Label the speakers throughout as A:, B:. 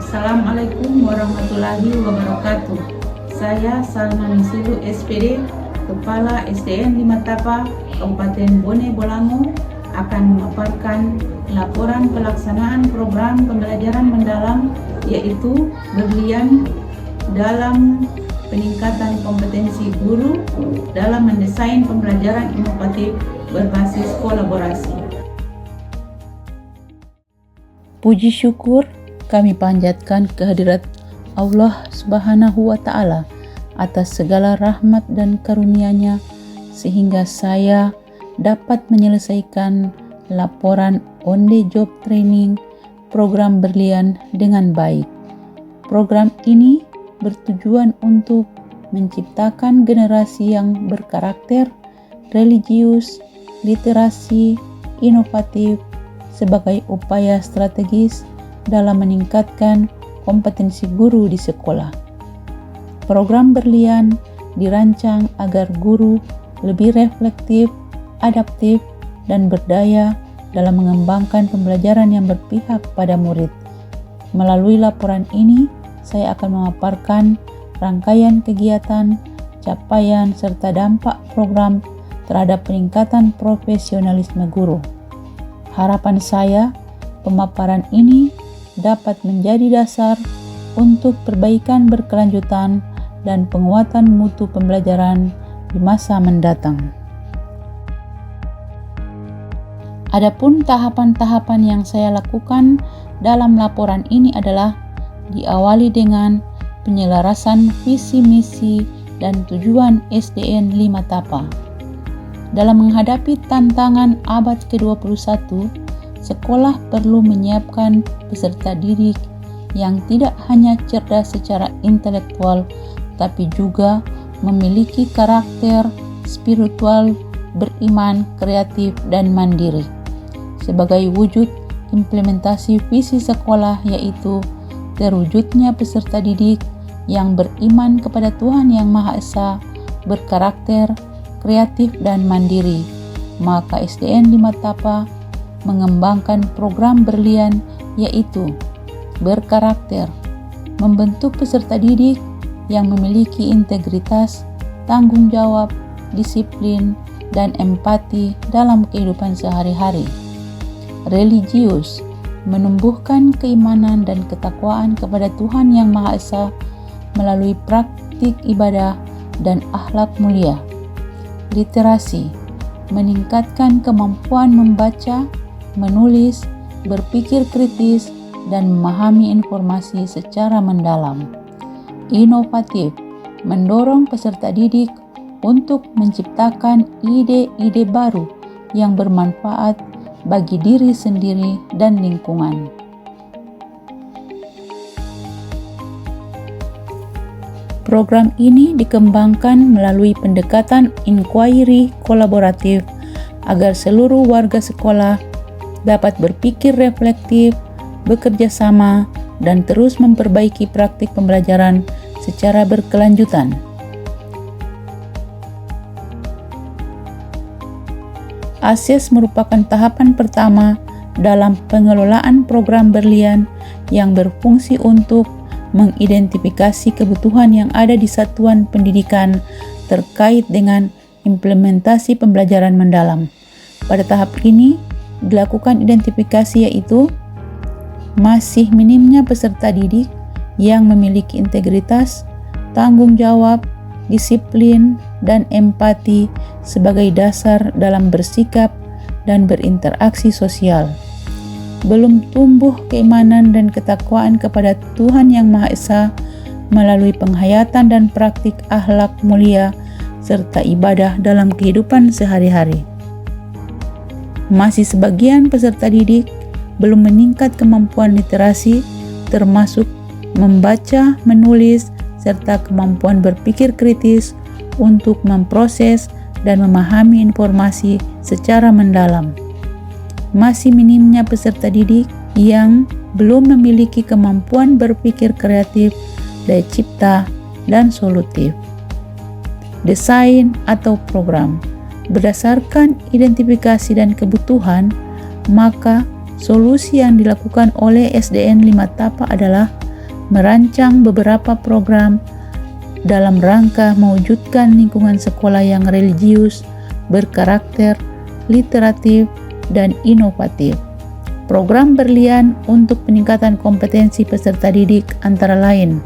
A: Assalamualaikum warahmatullahi wabarakatuh. Saya Salma Misilu SPD, Kepala SDN 5 Tapa, Kabupaten Bone Bolango, akan memaparkan laporan pelaksanaan program pembelajaran mendalam, yaitu berlian dalam peningkatan kompetensi guru dalam mendesain pembelajaran inovatif berbasis kolaborasi.
B: Puji syukur kami panjatkan kehadirat Allah Subhanahu wa Ta'ala atas segala rahmat dan karunia-Nya, sehingga saya dapat menyelesaikan laporan on the job training program berlian dengan baik. Program ini bertujuan untuk menciptakan generasi yang berkarakter, religius, literasi, inovatif sebagai upaya strategis dalam meningkatkan kompetensi guru di sekolah. Program berlian dirancang agar guru lebih reflektif, adaptif, dan berdaya dalam mengembangkan pembelajaran yang berpihak pada murid. Melalui laporan ini, saya akan memaparkan rangkaian kegiatan, capaian, serta dampak program terhadap peningkatan profesionalisme guru. Harapan saya, pemaparan ini dapat menjadi dasar untuk perbaikan berkelanjutan dan penguatan mutu pembelajaran di masa mendatang. Adapun tahapan-tahapan yang saya lakukan dalam laporan ini adalah diawali dengan penyelarasan visi misi dan tujuan SDN 5 Tapa. Dalam menghadapi tantangan abad ke-21, sekolah perlu menyiapkan peserta didik yang tidak hanya cerdas secara intelektual, tapi juga memiliki karakter spiritual, beriman, kreatif, dan mandiri. Sebagai wujud implementasi visi sekolah, yaitu terwujudnya peserta didik yang beriman kepada Tuhan Yang Maha Esa, berkarakter, kreatif, dan mandiri, maka SDN 5 Tapa mengembangkan program berlian, yaitu berkarakter, membentuk peserta didik yang memiliki integritas, tanggung jawab, disiplin, dan empati dalam kehidupan sehari-hari. Religius, menumbuhkan keimanan dan ketakwaan kepada Tuhan Yang Maha Esa melalui praktik ibadah dan akhlak mulia. Literasi, meningkatkan kemampuan membaca, menulis, berpikir kritis, dan memahami informasi secara mendalam. Inovatif, mendorong peserta didik untuk menciptakan ide-ide baru yang bermanfaat bagi diri sendiri dan lingkungan. Program ini dikembangkan melalui pendekatan inquiry kolaboratif agar seluruh warga sekolah dapat berpikir reflektif, bekerja sama, dan terus memperbaiki praktik pembelajaran secara berkelanjutan. ASES merupakan tahapan pertama dalam pengelolaan program berlian yang berfungsi untuk mengidentifikasi kebutuhan yang ada di satuan pendidikan terkait dengan implementasi pembelajaran mendalam. Pada tahap ini dilakukan identifikasi, yaitu masih minimnya peserta didik yang memiliki integritas, tanggung jawab, disiplin, dan empati sebagai dasar dalam bersikap dan berinteraksi sosial. Belum tumbuh keimanan dan ketakwaan kepada Tuhan Yang Maha Esa melalui penghayatan dan praktik akhlak mulia serta ibadah dalam kehidupan sehari-hari. Masih sebagian peserta didik belum meningkat kemampuan literasi, termasuk membaca, menulis, serta kemampuan berpikir kritis untuk memproses dan memahami informasi secara mendalam. Masih minimnya peserta didik yang belum memiliki kemampuan berpikir kreatif, daya cipta, dan solutif. Desain atau program berdasarkan identifikasi dan kebutuhan, maka solusi yang dilakukan oleh SDN 5 Tapa adalah merancang beberapa program dalam rangka mewujudkan lingkungan sekolah yang religius, berkarakter, literatif, dan inovatif. Program berlian untuk peningkatan kompetensi peserta didik antara lain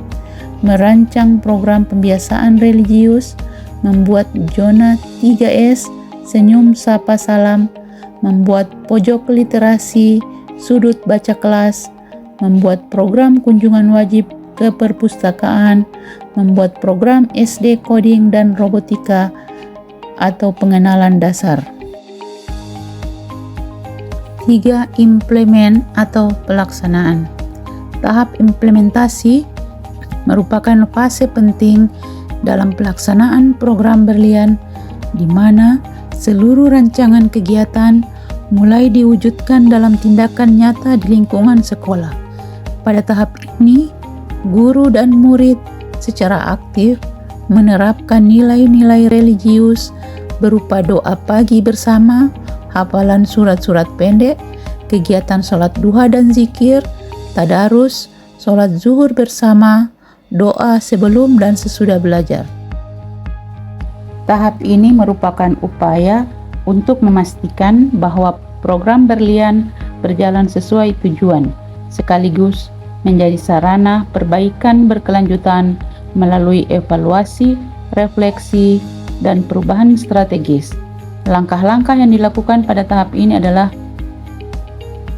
B: merancang program pembiasaan religius, membuat zona 3S, senyum sapa salam, membuat pojok literasi, sudut baca kelas, membuat program kunjungan wajib ke perpustakaan, membuat program SD coding dan robotika atau pengenalan dasar. 3. Implement atau pelaksanaan. Tahap implementasi merupakan fase penting dalam pelaksanaan program berlian di mana seluruh rancangan kegiatan mulai diwujudkan dalam tindakan nyata di lingkungan sekolah. Pada tahap ini, guru dan murid secara aktif menerapkan nilai-nilai religius berupa doa pagi bersama, hafalan surat-surat pendek, kegiatan sholat duha dan zikir, tadarus, sholat zuhur bersama, doa sebelum dan sesudah belajar. Tahap ini merupakan upaya untuk memastikan bahwa program berlian berjalan sesuai tujuan, sekaligus menjadi sarana perbaikan berkelanjutan melalui evaluasi, refleksi, dan perubahan strategis. Langkah-langkah yang dilakukan pada tahap ini adalah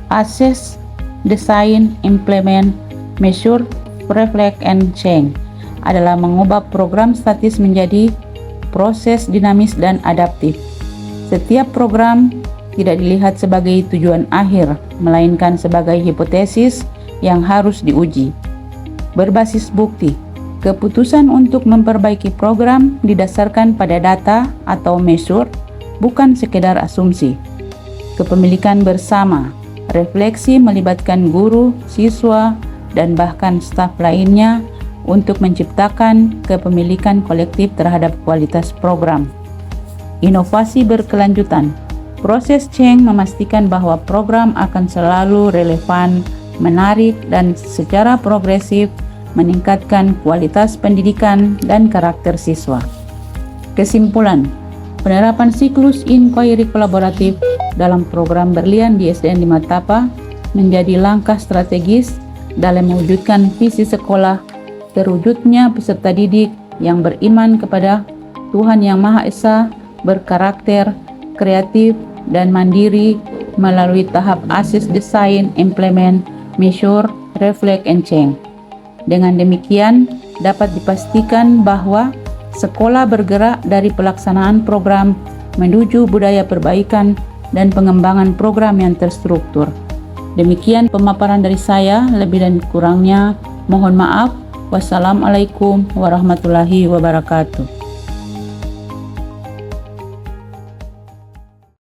B: assess, design, implement, measure, reflect, and change. Adalah mengubah program statis menjadi proses dinamis dan adaptif. Setiap program tidak dilihat sebagai tujuan akhir, melainkan sebagai hipotesis yang harus diuji. Berbasis bukti, keputusan untuk memperbaiki program didasarkan pada data atau measure, bukan sekedar asumsi. Kepemilikan bersama, refleksi melibatkan guru, siswa, dan bahkan staf lainnya untuk menciptakan kepemilikan kolektif terhadap kualitas program. Inovasi berkelanjutan. Proses change memastikan bahwa program akan selalu relevan, menarik, dan secara progresif meningkatkan kualitas pendidikan dan karakter siswa. Kesimpulan, penerapan siklus inquiry kolaboratif dalam program berlian di SDN 5 Tapa menjadi langkah strategis dalam mewujudkan visi sekolah terwujudnya peserta didik yang beriman kepada Tuhan Yang Maha Esa, berkarakter, kreatif, dan mandiri melalui tahap assess, design, implement, measure, reflect, and change. Dengan demikian, dapat dipastikan bahwa sekolah bergerak dari pelaksanaan program menuju budaya perbaikan dan pengembangan program yang terstruktur. Demikian pemaparan dari saya, lebih dan kurangnya mohon maaf. Wassalamualaikum warahmatullahi wabarakatuh.